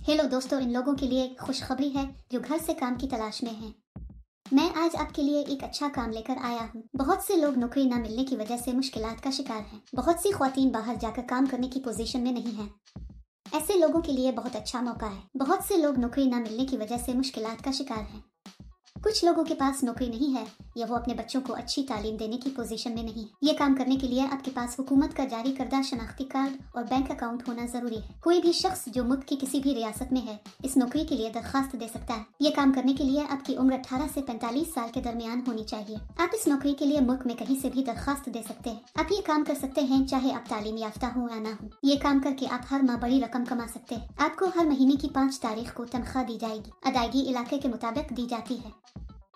Hello दोस्तों, इन लोगों के लिए एक खुशखबरी है जो घर से काम की तलाश में हैं। मैं आज आपके लिए एक अच्छा काम लेकर आया हूँ। बहुत से लोग नौकरी न मिलने की वजह से मुश्किलात का शिकार हैं। बहुत सी ख्वातीन बाहर जाकर काम करने की पोजीशन में नहीं हैं। ऐसे लोगों के लिए बहुत अच्छा मौका है। बहुत से लोग नौकरी न मिलने की वजह से मुश्किलात का शिकार हैं। कुछ लोगों के पास नौकरी नहीं है या वो अपने बच्चों को अच्छी तालीम देने की पोजीशन में नहीं है। ये काम करने के लिए आपके पास हुकूमत का जारी करदा शनाख्ती कार्ड और बैंक अकाउंट होना जरूरी है। कोई भी शख्स जो मुल्क की किसी भी रियासत में है इस नौकरी के लिए दरखास्त दे सकता है। ये काम करने के लिए आपकी उम्र 18 से 45 साल के दरमियान होनी चाहिए। आप इस नौकरी के लिए मुल्क में कहीं से भी दरखास्त दे सकते हैं। आप ये काम कर सकते हैं चाहे आप तालीम याफ्ता हो या ना हो। ये काम करके आप हर माह बड़ी रकम कमा सकते हैं। आपको हर महीने की 5 तारीख को तनख्वाह दी जाएगी। अदायगी इलाके के मुताबिक दी जाती है।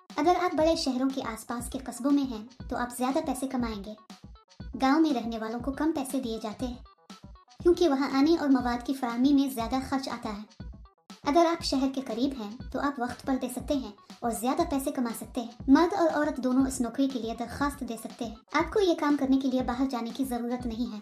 अगर आप बड़े शहरों के आसपास के कस्बों में हैं तो आप ज्यादा पैसे कमाएंगे। गांव में रहने वालों को कम पैसे दिए जाते हैं क्योंकि वहां आने और मवाद की फराहमी में ज्यादा खर्च आता है। अगर आप शहर के करीब हैं तो आप वक्त पर दे सकते हैं और ज्यादा पैसे कमा सकते हैं। मर्द और औरत दोनों इस नौकरी के लिए दरखास्त दे सकते हैं। आपको ये काम करने के लिए बाहर जाने की जरूरत नहीं है।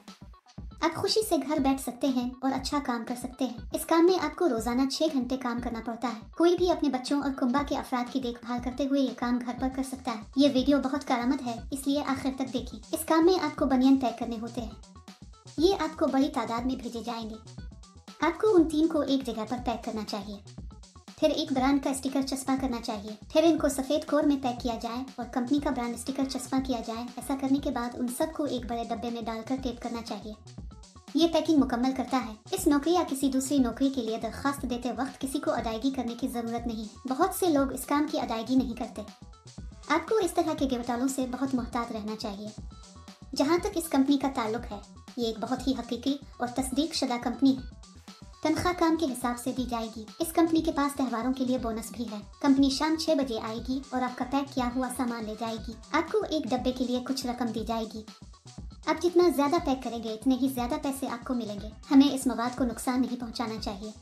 आप खुशी से घर बैठ सकते हैं और अच्छा काम कर सकते हैं। इस काम में आपको रोजाना 6 घंटे काम करना पड़ता है। कोई भी अपने बच्चों और कुंबा के अफराद की देखभाल करते हुए ये काम घर पर कर सकता है। ये वीडियो बहुत कारआमद है, इसलिए आखिर तक देखिए। इस काम में आपको बनियान तय करने होते हैं। ये आपको बड़ी तादाद में भेजे जाएंगे। आपको उन 3 को एक जगह पर पैक करना चाहिए। फिर एक ब्रांड का स्टिकर चस्पा करना चाहिए। फिर इनको सफेद कोर में पैक किया जाए और कंपनी का ब्रांड स्टिकर चस्पा किया जाए। ऐसा करने के बाद उन सबको एक बड़े डब्बे में डालकर टेप करना चाहिए। ये पैकिंग मुकम्मल करता है। इस नौकरी या किसी दूसरी नौकरी के लिए दरखास्त देते वक्त किसी को अदायगी करने की जरूरत नहीं है। बहुत से लोग इस काम की अदायगी नहीं करते। आपको इस तरह के गिरफ्तारों से बहुत मुहतात रहना चाहिए। जहाँ तक इस कंपनी का ताल्लुक है, ये एक बहुत ही हकीकी और तस्दीक शुदा कंपनी है। तनख्वाह काम के हिसाब से दी जाएगी। इस कंपनी के पास त्योहारों के लिए बोनस भी है। कंपनी शाम 6 बजे आएगी और आपका पैक किया हुआ सामान ले जाएगी। आपको एक डब्बे के लिए कुछ रकम दी जाएगी। आप जितना ज्यादा पैक करेंगे इतने ही ज्यादा पैसे आपको मिलेंगे। हमें इस मवाद को नुकसान नहीं पहुंचाना चाहिए।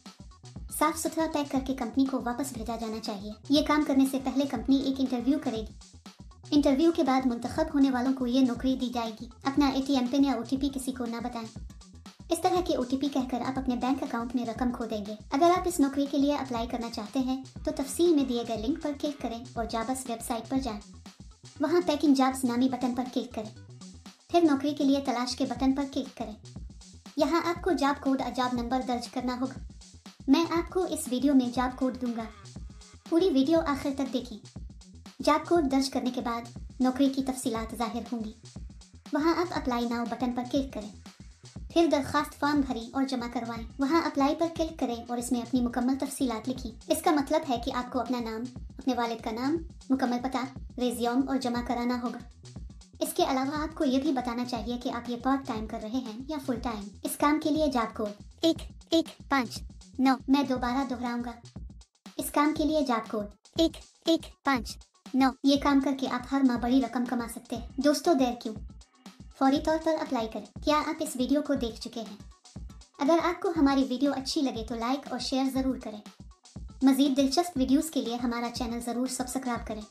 साफ सुथरा पैक करके कंपनी को वापस भेजा जाना चाहिए। ये काम करने से पहले कंपनी एक इंटरव्यू करेगी। इंटरव्यू के बाद मुंतखब होने वालों को ये नौकरी दी जाएगी। अपना ATM पिन या OTP किसी को ना बताएं। इस तरह के OTP कहकर आप अपने बैंक अकाउंट में रकम खो देंगे। अगर आप इस नौकरी के लिए अप्लाई करना चाहते हैं तो तफसील में दिए गए लिंक पर क्लिक करें और जाबस वेबसाइट पर जाएं। वहाँ पैकिंग जॉब्स नामी बटन पर क्लिक करें। फिर नौकरी के लिए तलाश के बटन पर क्लिक करें। यहाँ आपको जॉब कोड और जॉब नंबर दर्ज करना होगा। मैं आपको इस वीडियो में जॉब कोड दूंगा। पूरी वीडियो आखिर तक देखें। जॉब कोड दर्ज करने के बाद नौकरी की तफसीलात जाहिर होंगी। वहाँ आप अप्लाई नाउ बटन पर क्लिक करें। फिर दरखास्त फॉर्म भरें और जमा करवाएं। वहाँ अप्लाई पर क्लिक करें और इसमें अपनी मुकम्मल तफसीलात लिखी। इसका मतलब है कि आपको अपना नाम, अपने वालिद का नाम, मुकम्मल पता, रिज्यूम और जमा कराना होगा। इसके अलावा आपको ये भी बताना चाहिए कि आप ये पार्ट टाइम कर रहे हैं या फुल टाइम। इस काम के लिए जॉब कोड 1159। मैं दोबारा दोहराऊंगा। इस काम के लिए जॉब कोड 1159। ये काम करके आप हर माह बड़ी रकम कमा सकते हैं। दोस्तों, देर क्यों, फौरी तौर पर अप्लाई करें। क्या आप इस वीडियो को देख चुके हैं? अगर आपको हमारी वीडियो अच्छी लगे तो लाइक और शेयर जरूर करें। मजीद दिलचस्प वीडियोस के लिए हमारा चैनल जरूर सब्सक्राइब करें।